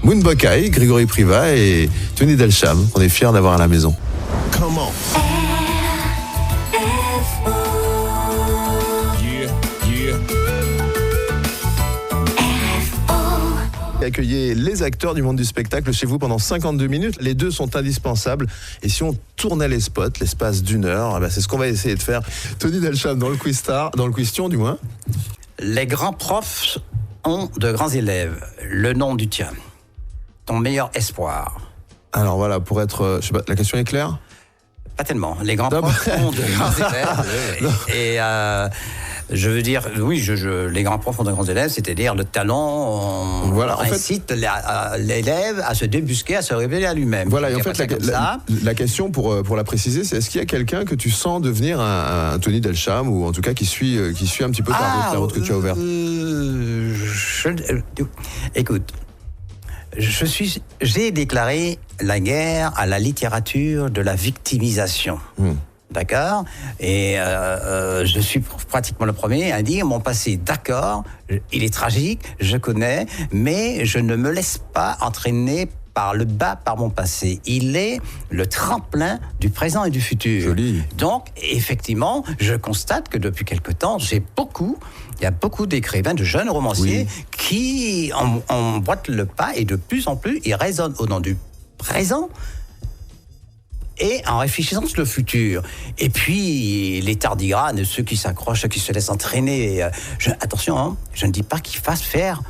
Moon Bokai, Grégory Privat et Tony Delcham, qu'on est fiers d'avoir à la maison. Comment? Accueillez les acteurs du monde du spectacle chez vous pendant 52 minutes. Les deux sont indispensables. Et si on tournait les spots, l'espace d'une heure, c'est ce qu'on va essayer de faire. Tony Delcham dans le Quiz Star, dans le Question du moins. Les grands profs ont de grands élèves. Le nom du tien. Ton meilleur espoir. Alors voilà, pour être... je sais pas, la question est claire? Pas tellement. Les grands profs ont de grands élèves. Je veux dire, oui, les grands profs ont de grands élèves, c'est-à-dire le talent incite l'élève à se débusquer, à se révéler à lui-même. Voilà, et en fait, la question, pour la préciser, c'est est-ce qu'il y a quelqu'un que tu sens devenir un Tony Delcham, ou en tout cas qui suit un petit peu la route que tu as ouverte? Écoute, j'ai déclaré la guerre à la littérature de la victimisation. D'accord? Et je suis pratiquement le premier à dire mon passé, d'accord, il est tragique, je connais, mais je ne me laisse pas entraîner par le bas, par mon passé. Il est le tremplin du présent et du futur. Joli. Donc, effectivement, je constate que depuis quelque temps, il y a beaucoup d'écrivains, de jeunes romanciers qui emboîtent le pas et de plus en plus, ils raisonnent au nom du présent et en réfléchissant sur le futur. Et puis, les tardigrades, ceux qui s'accrochent, ceux qui se laissent entraîner. Attention, je ne dis pas qu'ils fassent faire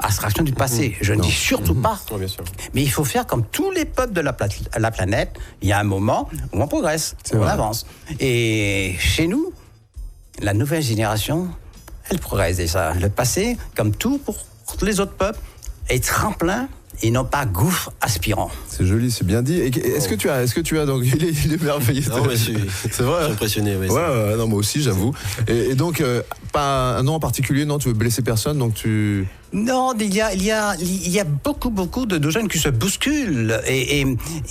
abstraction du passé. Je ne dis surtout pas. Oui, bien sûr. Mais il faut faire comme tous les peuples de la planète. Il y a un moment où on progresse, on avance. Et chez nous, la nouvelle génération, elle progresse. Et ça, le passé, comme tout pour les autres peuples, est tremplin et non pas gouffre aspirant. C'est joli, c'est bien dit. Et est-ce que tu as donc il est merveilleux. Non, mais c'est vrai. Je suis impressionné. Non, moi aussi, j'avoue. Et donc pas un nom en particulier, non, tu veux blesser personne, donc tu. Non, il y a beaucoup de jeunes qui se bousculent et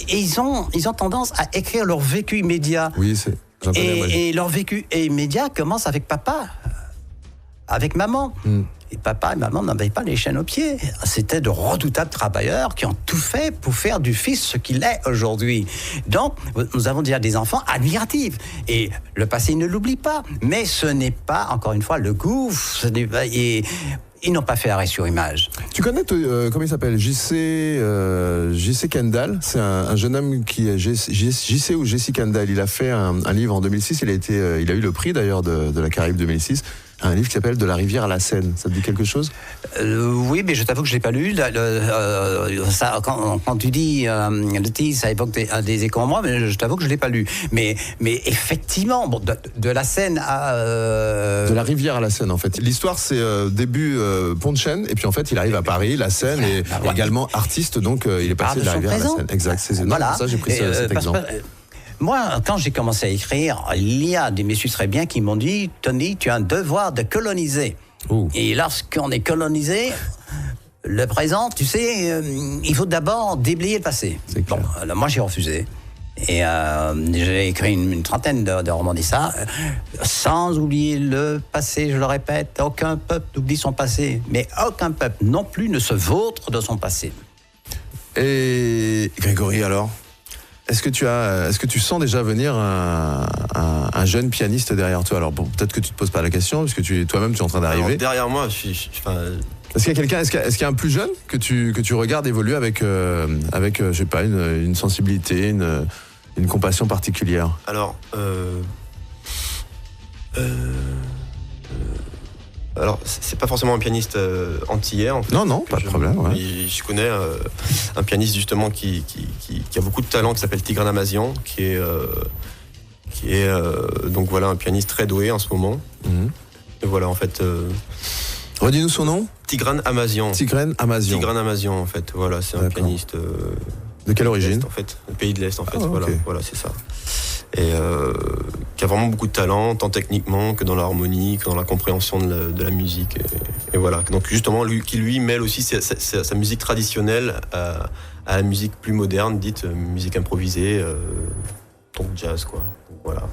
ils ont tendance à écrire leur vécu immédiat. Oui, j'en connais. Et leur vécu immédiat commence avec papa, avec maman. Et papa et maman n'avaient pas les chaînes aux pieds. C'était de redoutables travailleurs qui ont tout fait pour faire du fils ce qu'il est aujourd'hui. Donc, nous avons déjà des enfants admiratifs. Et le passé ne l'oublie pas. Mais ce n'est pas, encore une fois, le gouffre. Et ils n'ont pas fait arrêt sur image. Tu connais, comment il s'appelle, J.C. Kendall. C'est un jeune homme qui est J.C. ou J.C. Kendall. Il a fait un livre en 2006. Il a eu le prix d'ailleurs de la Caraïbe 2006. Un livre qui s'appelle De la rivière à la Seine. Ça te dit quelque chose? Oui, mais je t'avoue que je ne l'ai pas lu. Quand tu dis le titre, ça évoque des échos en moi, mais je t'avoue que je ne l'ai pas lu. Mais effectivement, de la Seine à... De la rivière à la Seine, en fait. L'histoire, c'est début Pont de Chêne, et puis en fait, il arrive à Paris, la Seine, et également artiste, donc il est passé de la rivière à la Seine. Exact, c'est voilà. Pour ça j'ai pris cet exemple. Moi, quand j'ai commencé à écrire, il y a des messieurs très bien qui m'ont dit « Tony, tu as un devoir de coloniser. » Et lorsqu'on est colonisé, le présent, tu sais, il faut d'abord déblayer le passé. Bon, alors moi, j'ai refusé. Et j'ai écrit une trentaine de romans d'essai, sans oublier le passé, je le répète. Aucun peuple n'oublie son passé, mais aucun peuple non plus ne se vautre de son passé. Et Grégory, alors ? Est-ce que tu sens déjà venir un jeune pianiste derrière toi? Alors peut-être que tu te poses pas la question, parce que toi-même tu es en train d'arriver. Alors, derrière moi, est-ce qu'il y a quelqu'un, est-ce qu'il y a un plus jeune que tu regardes évoluer avec je sais pas, une sensibilité, une compassion particulière? Alors, c'est pas forcément un pianiste antillais, en fait. Non, pas de problème. Ouais. Je connais un pianiste, justement, qui a beaucoup de talent, qui s'appelle Tigran Amazian, qui est donc voilà, un pianiste très doué en ce moment. Et voilà, en fait... Redis-nous son nom. Tigran Amazian. Tigran Amazian. Tigran Amazian, en fait. Voilà, c'est un pianiste... de quelle origine? En fait, le pays de l'Est, en fait. Okay. Voilà, c'est ça. Et qui a vraiment beaucoup de talent, tant techniquement que dans l'harmonie, que dans la compréhension de la musique. Et voilà. Donc justement, qui lui mêle aussi sa musique traditionnelle à la musique plus moderne, dite musique improvisée, donc jazz, quoi. Donc, voilà.